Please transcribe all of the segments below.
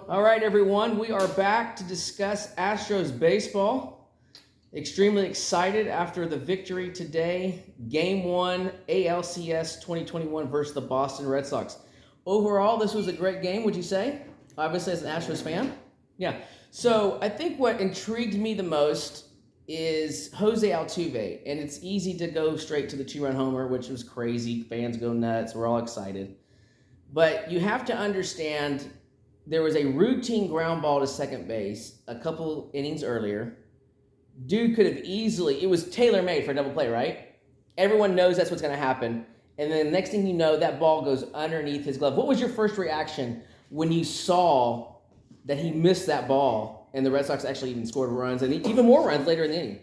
All right, everyone, we are back to discuss Astros baseball. Extremely excited after the victory today. Game 1, ALCS 2021 versus the Boston Red Sox. Overall, this was a great game, would you say? Obviously, as an Astros fan. Yeah. So I think what intrigued me the most is Jose Altuve. And it's easy to go straight to the 2-run homer, which was crazy. Fans go nuts. We're all excited. But you have to understand there was a routine ground ball to second base a couple innings earlier. Dude could have easily, it was tailor-made for a double play, right? Everyone knows that's what's going to happen. And then the next thing you know, that ball goes underneath his glove. What was your first reaction when you saw that he missed that ball and the Red Sox actually even scored runs and even more runs later in the inning?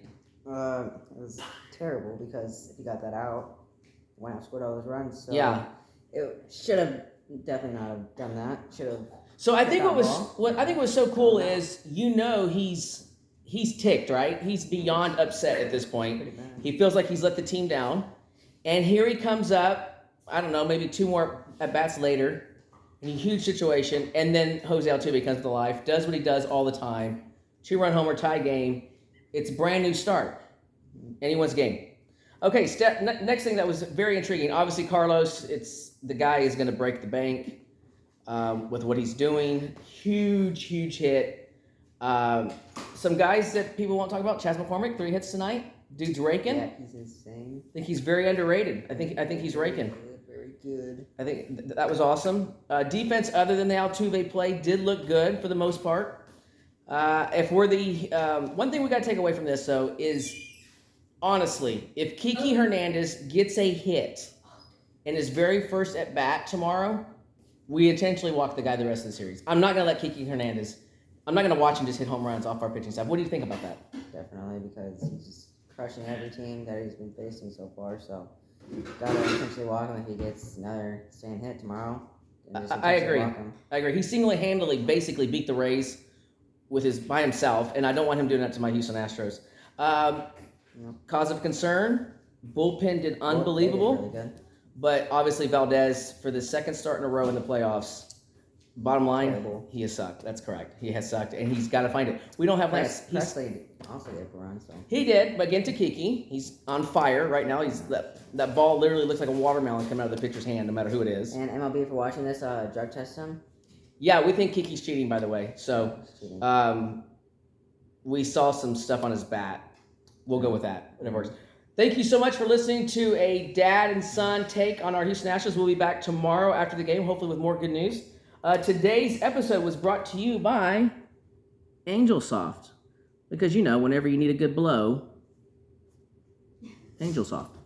It was terrible because if he got that out, he wouldn't have scored all those runs. So yeah. It should have definitely not have done that. Should have. So I think what I think was so cool is, he's ticked, right? He's beyond upset at this point. He feels like he's let the team down. And here he comes up, I don't know, maybe 2 more at-bats later in a huge situation. And then Jose Altuve comes to life, does what he does all the time. 2-run homer, tie game. It's a brand new start. And he wins the game. Okay, next thing that was very intriguing. Obviously, Carlos, the guy is going to break the bank with what he's doing. Huge hit. Some guys that people won't talk about. Chas McCormick, 3 hits tonight. Dude's raking. Yeah, he's insane. I think he's very underrated. I think he's raking. Very good. I think that was awesome. Defense, other than the Altuve play, did look good for the most part. If we're one thing we got to take away from this though is, honestly, if Kiki Hernandez gets a hit in his very first at bat tomorrow, we intentionally walk the guy the rest of the series. I'm not gonna let Kiki Hernandez. I'm not gonna watch him just hit home runs off our pitching staff. What do you think about that? Definitely, because he's just crushing every team that he's been facing so far. So, gotta intentionally walk him if he gets another stand hit tomorrow. I agree. He single-handedly basically beat the Rays by himself, and I don't want him doing that to my Houston Astros. Cause of concern, bullpen did unbelievable. Really good. But obviously Valdez, for the second start in a row in the playoffs, bottom line, Terrible. He has sucked. That's correct. He has sucked, and he's got to find it. We don't have Presley also did a run, so. He did, but again to Kiki, he's on fire right now. That ball literally looks like a watermelon coming out of the pitcher's hand, no matter who it is. And MLB, for watching this, drug test him. Yeah, we think Kiki's cheating, by the way. So, we saw some stuff on his bat. We'll go with that. It works. Thank you so much for listening to a dad and son take on our Houston Astros. We'll be back tomorrow after the game, hopefully with more good news. Today's episode was brought to you by Angel Soft. Because, whenever you need a good blow, Angel Soft.